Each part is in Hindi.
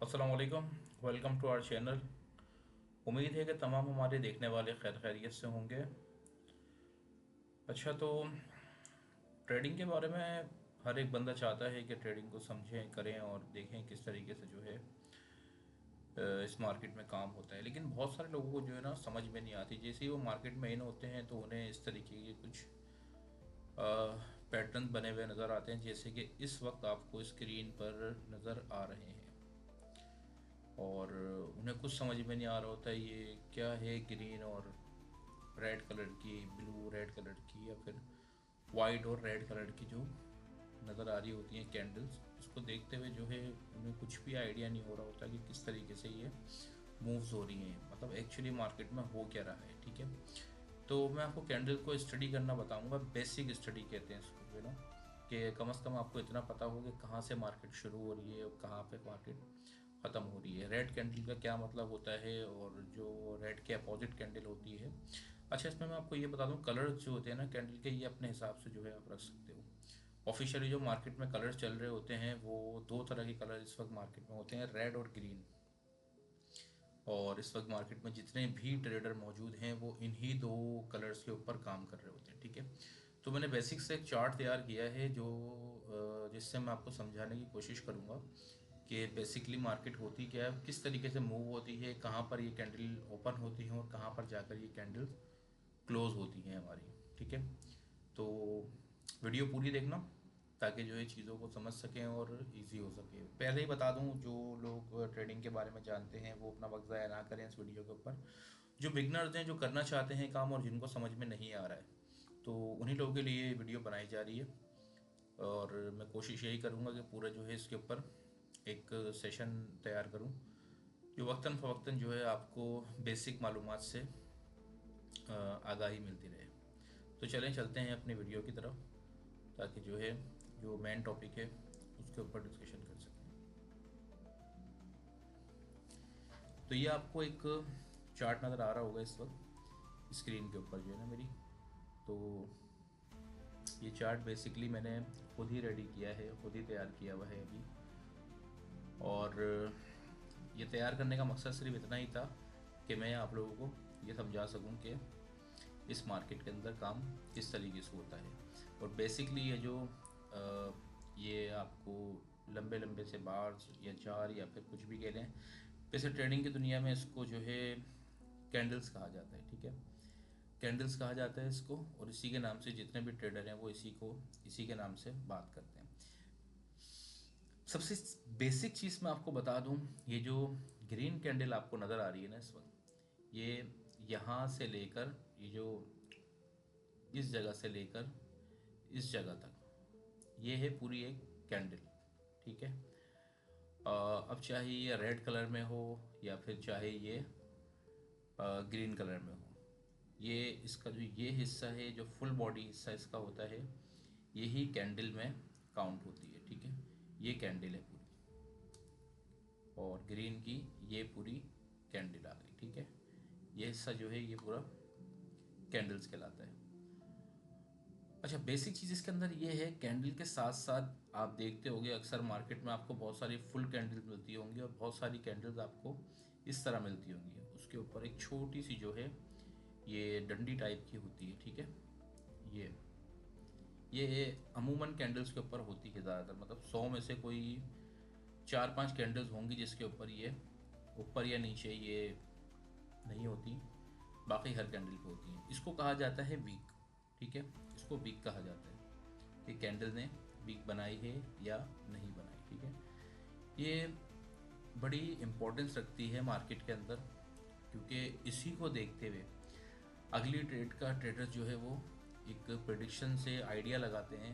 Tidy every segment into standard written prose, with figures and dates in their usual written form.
अस्सलाम वालेकुम। Welcome to our channel. उम्मीद है कि तमाम हमारे देखने वाले खैर खैरियत से होंगे। अच्छा, तो ट्रेडिंग के बारे में हर एक बंदा चाहता है कि ट्रेडिंग को समझें, करें और देखें किस तरीके से जो है इस मार्केट में काम होता है। लेकिन बहुत सारे लोगों को जो है ना समझ में नहीं आती। जैसे ही वो मार्केट में इन होते हैं तो उन्हें इस तरीके के कुछ पैटर्न बने हुए नज़र आते हैं, जैसे कि इस वक्त आपको स्क्रीन पर नज़र आ रहे हैं। और उन्हें कुछ समझ में नहीं आ रहा होता है ये क्या है, ग्रीन और रेड कलर की, ब्लू रेड कलर की, या फिर वाइट और रेड कलर की जो नज़र आ रही होती हैं कैंडल्स। इसको देखते हुए जो है उन्हें कुछ भी आइडिया नहीं हो रहा होता कि किस तरीके से ये मूव्स हो रही हैं, मतलब एक्चुअली मार्केट में हो क्या रहा है। ठीक है, तो मैं आपको कैंडल को स्टडी करना बताऊंगा। बेसिक स्टडी कहते हैं इसको, यू नो, कि कम से कम आपको इतना पता हो कि कहाँ से मार्केट शुरू हो रही है और कहाँ पे मार्केट ख़त्म हो रही है। रेड कैंडल का क्या मतलब होता है और जो रेड के अपोजिट कैंडल होती है। अच्छा, इसमें मैं आपको ये बता दूं, कलर्स जो होते हैं ना कैंडल के, ये अपने हिसाब से जो है आप रख सकते हो। ऑफिशियली जो मार्केट में कलर्स चल रहे होते हैं वो दो तरह के कलर इस वक्त मार्केट में होते हैं, रेड और ग्रीन। और इस वक्त मार्केट में जितने भी ट्रेडर मौजूद हैं वो इन्हीं दो कलर्स के ऊपर काम कर रहे होते हैं। ठीक है, तो मैंने बेसिक से एक चार्ट तैयार किया है जो जिससे मैं आपको समझाने की कोशिश करूँगा कि बेसिकली मार्केट होती क्या है, किस तरीके से मूव होती है, कहाँ पर ये कैंडल ओपन होती हैं और कहाँ पर जाकर ये कैंडल क्लोज होती हैं हमारी। ठीक है, तो वीडियो पूरी देखना ताकि जो है चीज़ों को समझ सकें और इजी हो सके। पहले ही बता दूं, जो लोग ट्रेडिंग के बारे में जानते हैं वो अपना वक्त ज़ाया ना करें इस वीडियो के ऊपर। जो बिगनर्स हैं, जो करना चाहते हैं काम और जिनको समझ में नहीं आ रहा है, तो उन्हीं लोगों के लिए वीडियो बनाई जा रही है। और मैं कोशिश यही करूँगा कि पूरा जो है इसके ऊपर एक सेशन तैयार करूँ जो वक्तन फ़वक्तन जो है आपको बेसिक मालूमात से आगाही मिलती रहे। तो चलें, चलते हैं अपनी वीडियो की तरफ ताकि जो है जो मेन टॉपिक है उसके ऊपर डिस्कशन कर सकें। तो ये आपको एक चार्ट नज़र आ रहा होगा इस वक्त स्क्रीन के ऊपर जो है ना मेरी। तो ये चार्ट बेसिकली मैंने खुद ही रेडी किया है, खुद ही तैयार किया हुआ है अभी। और ये तैयार करने का मकसद सिर्फ इतना ही था कि मैं आप लोगों को ये समझा सकूं कि इस मार्केट के अंदर काम किस तरीके से होता है। और बेसिकली ये जो ये आपको लंबे लंबे से बार्स या चार या फिर कुछ भी कह लें, वैसे ट्रेडिंग की दुनिया में इसको जो है कैंडल्स कहा जाता है। ठीक है, कैंडल्स कहा जाता है इसको, और इसी के नाम से जितने भी ट्रेडर हैं वो इसी के नाम से बात करते हैं। सबसे बेसिक चीज़ मैं आपको बता दूं, ये जो ग्रीन कैंडल आपको नज़र आ रही है ना इस वक्त, ये यहाँ से लेकर ये जो इस जगह से लेकर इस जगह तक ये है पूरी एक कैंडल। ठीक है, अब चाहे ये रेड कलर में हो या फिर चाहे ये ग्रीन कलर में हो, ये इसका जो ये हिस्सा है, जो फुल बॉडी हिस्सा इसका होता है, यही कैंडल में काउंट होती है। ठीक है, ये कैंडल है पूरी, और ग्रीन की ये पूरी कैंडल आ गई। ठीक है, ये हिस्सा जो है ये पूरा कैंडल्स कहलाता है। अच्छा, बेसिक चीज़ इसके अंदर ये है, कैंडल के साथ साथ आप देखते होंगे अक्सर मार्केट में आपको बहुत सारी फुल कैंडल मिलती होंगी और बहुत सारी कैंडल्स आपको इस तरह मिलती होंगी। उसके ऊपर एक छोटी सी जो है ये डंडी टाइप की होती है। ठीक है, ये ये अमूमन कैंडल्स के ऊपर होती है ज़्यादातर, मतलब 100 में से कोई 4-5 कैंडल्स होंगी जिसके ऊपर ये ऊपर या नीचे ये नहीं होती, बाकी हर कैंडल पे होती हैं। इसको कहा जाता है वीक। ठीक है, इसको वीक कहा जाता है कि कैंडल ने वीक बनाई है या नहीं बनाई। ठीक है, ये बड़ी इम्पोर्टेंस रखती है मार्केट के अंदर, क्योंकि इसी को देखते हुए अगली ट्रेड का ट्रेडर जो है वो एक प्रिडिक्शन से आइडिया लगाते हैं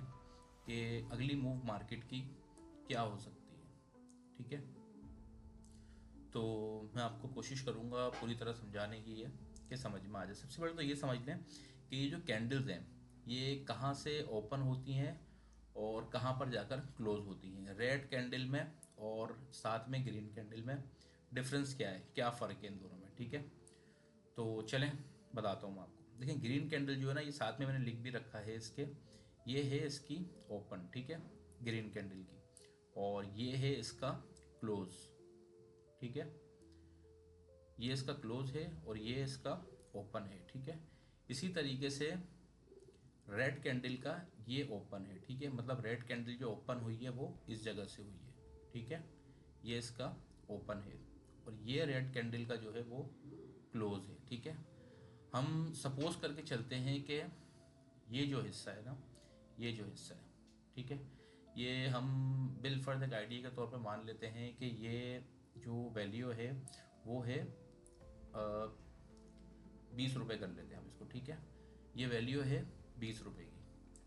कि अगली मूव मार्केट की क्या हो सकती है। ठीक है, तो मैं आपको कोशिश करूँगा पूरी तरह समझाने की है कि समझ में आ जाए। सबसे पहले तो ये समझ लें कि ये जो कैंडल्स हैं ये कहाँ से ओपन होती हैं और कहाँ पर जाकर क्लोज होती हैं। रेड कैंडल में और साथ में ग्रीन कैंडल में डिफरेंस क्या है, क्या फ़र्क है इन दोनों में। ठीक है, तो चलें बताता हूँ मैं आपको। देखिए, ग्रीन कैंडल जो है ना, ये साथ में मैंने लिख भी रखा है इसके, ये है इसकी ओपन। ठीक है, ग्रीन कैंडल की, और ये है इसका क्लोज। ठीक है, ये इसका क्लोज है और ये इसका ओपन है, ठीक है। इसी तरीके से रेड कैंडल का ये ओपन है, ठीक है, मतलब रेड कैंडल जो ओपन हुई है वो इस जगह से हुई है, ठीक है, ये इसका ओपन है, और ये रेड कैंडल का जो है वो क्लोज है, ठीक है। हम सपोज करके चलते हैं कि ये जो हिस्सा है ना, ये जो हिस्सा है, ठीक है, ये हम बिल फर्द एक आइडिया के तौर पे मान लेते हैं कि ये जो वैल्यू है वो है 20 रुपये कर लेते हैं हम इसको, ठीक है। ये वैल्यू है 20 रुपये की,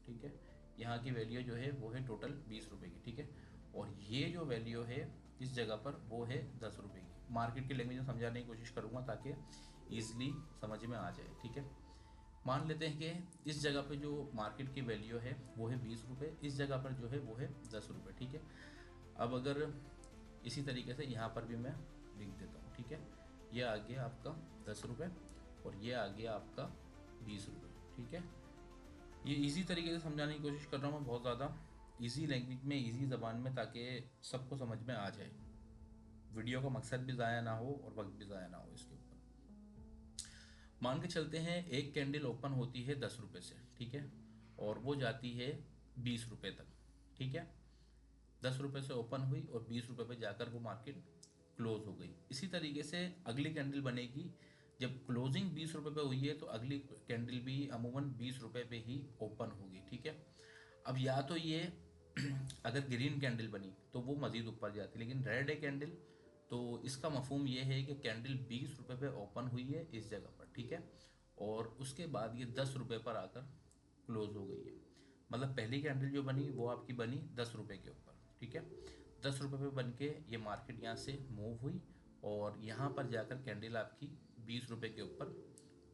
ठीक है, यहाँ की वैल्यू जो है वो है टोटल 20 रुपये की, ठीक है। और ये जो वैल्यू है इस जगह पर वो है 10 रुपये की। मार्केट की लैंग्वेज में समझाने की कोशिश करूँगा ताकि ईजिली समझ में आ जाए, ठीक है। मान लेते हैं कि इस जगह पे जो मार्केट की वैल्यू है वो है 20 रुपये, इस जगह पर जो है वो है 10 रुपये, ठीक है। अब अगर इसी तरीके से यहाँ पर भी मैं लिख देता हूँ, ठीक है, ये आ गया आपका 10 रुपये और ये आ गया आपका 20 रुपये, ठीक है। ये इजी तरीके से समझाने की कोशिश कर रहा हूँ मैं, बहुत ज़्यादा इजी लैंग्वेज में, इजी ज़बान में, ताकि सबको समझ में आ जाए, वीडियो का मकसद भी ज़ाया ना हो और वक्त भी ज़ाया ना हो इसके ऊपर। मान के चलते हैं एक कैंडल ओपन होती है 10 रुपये से, ठीक है, और वो जाती है 20 रुपये तक, ठीक है। 10 रुपये से ओपन हुई और 20 रुपये पे जाकर वो मार्केट क्लोज हो गई। इसी तरीके से अगली कैंडल बनेगी, जब क्लोजिंग 20 रुपये पे हुई है तो अगली कैंडल भी अमूमन 20 रुपये पे ही ओपन होगी, ठीक है। अब या तो ये अगर ग्रीन कैंडल बनी तो वो मज़ीद ऊपर जाती, लेकिन रेड है कैंडल, तो इसका मफहूम ये है कि कैंडल 20 रुपये पे ओपन हुई है इस जगह पर, ठीक है, और उसके बाद ये 10 रुपये पर आकर क्लोज हो गई है। मतलब पहली कैंडल जो बनी वो आपकी बनी 10 रुपये के ऊपर, ठीक है। 10 रुपये पे बन के ये मार्केट यहाँ से मूव हुई और यहाँ पर जाकर कैंडल आपकी 20 रुपये के ऊपर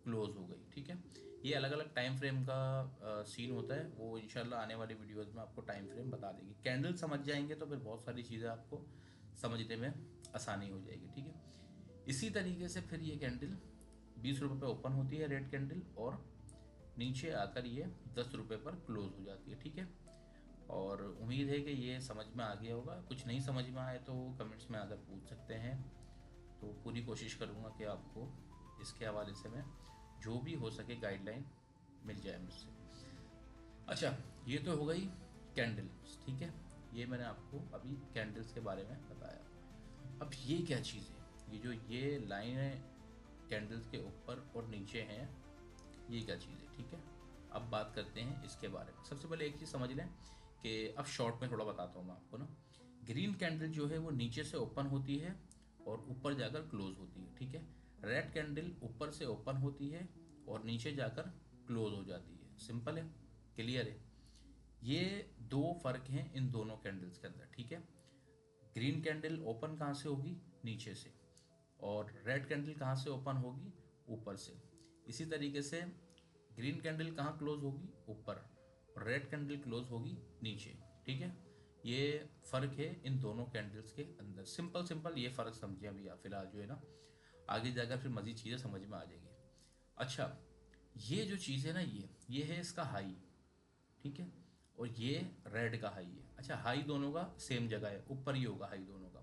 क्लोज हो गई, ठीक है। ये अलग अलग टाइम फ्रेम का सीन होता है, वो इंशाल्लाह आने वाली वीडियोस में आपको टाइम फ्रेम बता देगी। कैंडल समझ जाएंगे तो फिर बहुत सारी चीज़ें आपको समझने में आसानी हो जाएगी, ठीक है। इसी तरीके से फिर ये कैंडल 20 रुपये पे ओपन होती है रेड कैंडल, और नीचे आकर ये 10 रुपये पर क्लोज हो जाती है, ठीक है। और उम्मीद है कि ये समझ में आ गया होगा। कुछ नहीं समझ में आए तो कमेंट्स में आकर पूछ सकते हैं, तो पूरी कोशिश करूँगा कि आपको इसके हवाले से मैं जो भी हो सके गाइडलाइन मिल जाए मुझसे। अच्छा, ये तो हो गई कैंडल्स, ठीक है, ये मैंने आपको अभी कैंडल्स के बारे में बताया। अब ये क्या चीज़ है, ये जो ये लाइनें कैंडल्स के ऊपर और नीचे हैं, ये क्या चीज़ है, ठीक है। अब बात करते हैं इसके बारे में। सबसे पहले एक चीज़ समझ लें कि अब शॉर्ट में थोड़ा बताता हूँ मैं आपको ना। ग्रीन कैंडल जो है वो नीचे से ओपन होती है और ऊपर जाकर क्लोज होती है, ठीक है। रेड कैंडल ऊपर से ओपन होती है और नीचे जाकर क्लोज हो जाती है। सिंपल है, क्लियर है। ये दो फर्क हैं इन दोनों कैंडल्स के अंदर, ठीक है। ग्रीन कैंडल ओपन कहाँ से होगी, नीचे से, और रेड कैंडल कहाँ से ओपन होगी, ऊपर से। इसी तरीके से ग्रीन कैंडल कहाँ क्लोज होगी, ऊपर, और रेड कैंडल क्लोज होगी नीचे, ठीक है। ये फ़र्क है इन दोनों कैंडल्स के अंदर। सिंपल सिंपल ये फ़र्क समझे अभी आप फिलहाल जो है ना, आगे जाकर फिर मज़ीद चीज़ें समझ में आ जाएगी। अच्छा, ये जो चीज़ है ना, ये है इसका हाई, ठीक है, और ये रेड का हाई है। अच्छा, हाई दोनों का सेम जगह है, ऊपर ही होगा हाई दोनों का।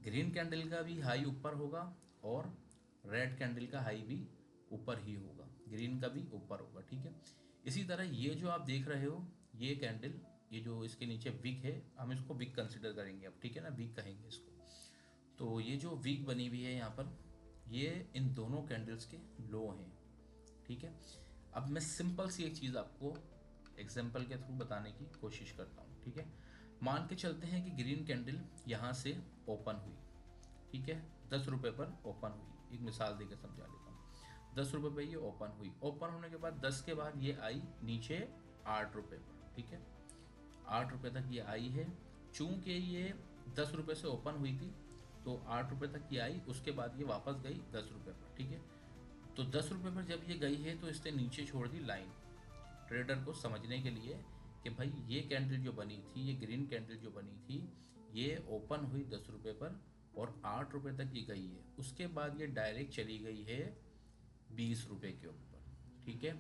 ग्रीन कैंडल का भी हाई ऊपर होगा और रेड कैंडल का हाई भी ऊपर ही होगा, ग्रीन का भी ऊपर होगा, ठीक है। इसी तरह ये जो आप देख रहे हो, ये कैंडल, ये जो इसके नीचे विक है, हम इसको विक कंसिडर करेंगे अब, ठीक है ना, विक कहेंगे इसको। तो ये जो विक बनी हुई है यहाँ पर, ये इन दोनों कैंडल्स के लो हैं, ठीक है। अब मैं सिंपल सी एक चीज़ आपको एग्जाम्पल के थ्रू बताने की कोशिश करता हूँ, ठीक है। मान के चलते हैं कि ग्रीन कैंडल यहाँ से ओपन हुई, ठीक है, 10 रुपये पर ओपन हुई। एक मिसाल देकर समझा लेता हूँ। 10 रुपये पर ये ओपन हुई, ओपन होने के बाद 10 के बाद ये आई नीचे 8 रुपये पर, ठीक है। 8 रुपये तक ये आई है। चूंकि ये 10 रुपये से ओपन हुई थी तो 8 रुपये तक ये आई, उसके बाद ये वापस गई 10 रुपये पर, ठीक है। तो 10 रुपये पर जब ये गई है तो इसने नीचे छोड़ दी लाइन, ट्रेडर को समझने के लिए कि भाई ये कैंडल जो बनी थी, ये ग्रीन कैंडल जो बनी थी, ये ओपन हुई 10 रुपये पर और 8 रुपये तक ये गई है। उसके बाद ये डायरेक्ट चली गई है 20 रुपये के ऊपर, ठीक है।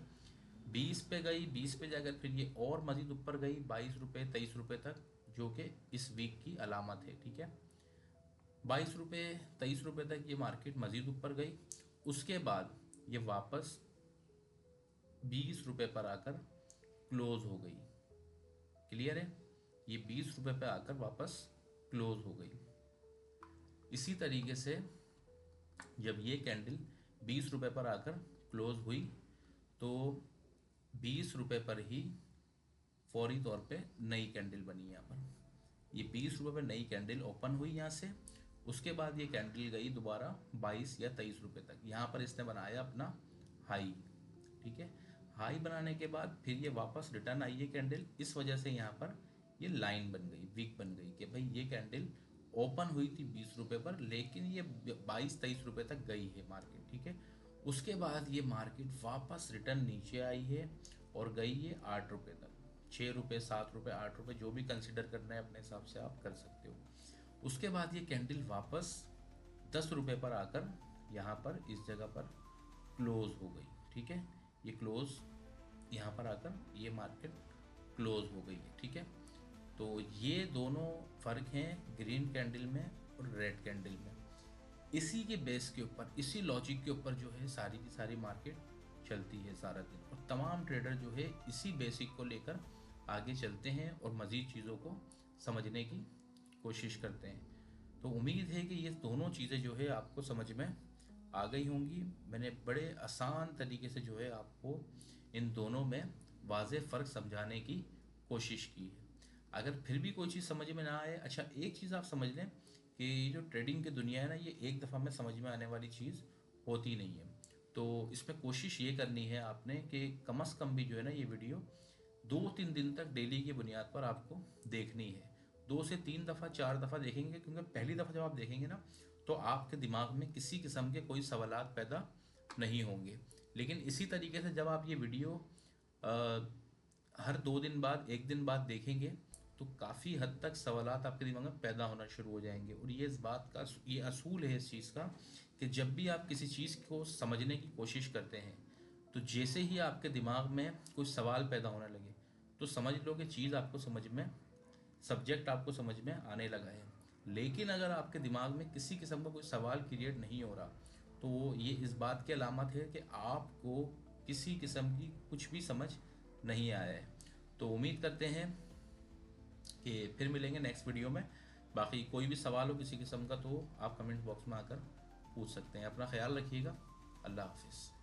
20 पे गई, 20 पे जाकर फिर ये और मज़ीद ऊपर गई 22 रुपये 23 रुपये तक, जो कि इस वीक की अलामत है, ठीक है। 22 रुपये 23 रुपये तक ये मार्केट मज़ीद ऊपर गई। उसके बाद ये वापस 20 रुपये पर आकर क्लोज हो गई। क्लियर है? ये 20 रुपये पर आकर वापस क्लोज हो गई। इसी तरीके से जब ये कैंडल 20 रुपये पर आकर क्लोज हुई तो 20 रुपये पर ही फौरी तौर पे नई कैंडल बनी। यहाँ पर ये 20 रुपये पर नई कैंडल ओपन हुई यहाँ से। उसके बाद ये कैंडल गई दोबारा 22 या 23 रुपये तक। यहाँ पर इसने बनाया अपना हाई। ठीक है, हाई बनाने के बाद फिर ये वापस रिटर्न आई है कैंडल। इस वजह से यहाँ पर ये लाइन बन गई, वीक बन गई कि भाई ये कैंडल ओपन हुई थी 20 रुपये पर, लेकिन ये 22-23 रुपये तक गई है मार्केट। ठीक है, उसके बाद ये मार्केट वापस रिटर्न नीचे आई है और गई है 8 रुपये तक। 6 रुपये 7 रुपये 8 रुपये जो भी कंसिडर करना है अपने हिसाब से आप कर सकते हो। उसके बाद ये कैंडल वापस 10 रुपये पर आकर यहाँ पर इस जगह पर क्लोज हो गई। ठीक है, ये क्लोज यहाँ पर आकर ये मार्केट क्लोज हो गई है। ठीक है, तो ये दोनों फ़र्क हैं ग्रीन कैंडल में और रेड कैंडल में। इसी के बेस के ऊपर, इसी लॉजिक के ऊपर जो है सारी की सारी मार्केट चलती है सारा दिन, और तमाम ट्रेडर जो है इसी बेसिक को लेकर आगे चलते हैं और मज़ीद चीज़ों को समझने की कोशिश करते हैं। तो उम्मीद है कि ये दोनों चीज़ें जो है आपको समझ में आ गई होंगी। मैंने बड़े आसान तरीके से जो है आपको इन दोनों में वाज़ेह फ़र्क समझाने की कोशिश की है। अगर फिर भी कोई चीज़ समझ में ना आए, अच्छा एक चीज़ आप समझ लें कि जो ट्रेडिंग की दुनिया है ना, ये एक दफ़ा में समझ में आने वाली चीज़ होती नहीं है। तो इसमें कोशिश ये करनी है आपने कि कम से कम भी जो है ना ये वीडियो 2-3 दिन तक डेली की बुनियाद पर आपको देखनी है। 2 से 3 दफ़ा 4 दफ़ा देखेंगे, क्योंकि पहली दफ़ा जब आप देखेंगे ना तो आपके दिमाग में किसी किस्म के कोई सवालात पैदा नहीं होंगे। लेकिन इसी तरीके से जब आप ये वीडियो हर 2 दिन बाद 1 दिन बाद देखेंगे तो काफ़ी हद तक सवालात आपके दिमाग में पैदा होना शुरू हो जाएंगे। और ये इस बात का ये असूल है इस चीज़ का कि जब भी आप किसी चीज़ को समझने की कोशिश करते हैं तो जैसे ही आपके दिमाग में कोई सवाल पैदा होने लगे तो समझ लो कि चीज़ आपको समझ में, सब्जेक्ट आपको समझ में आने लगा है। लेकिन अगर आपके दिमाग में किसी किस्म का कोई सवाल क्रिएट नहीं हो रहा तो ये इस बात की अलामत है कि आपको किसी किस्म की कुछ भी समझ नहीं आया है। तो उम्मीद करते हैं कि फिर मिलेंगे नेक्स्ट वीडियो में। बाकी कोई भी सवाल हो किसी किस्म का तो आप कमेंट बॉक्स में आकर पूछ सकते हैं। अपना ख्याल रखिएगा। अल्लाह हाफिज़।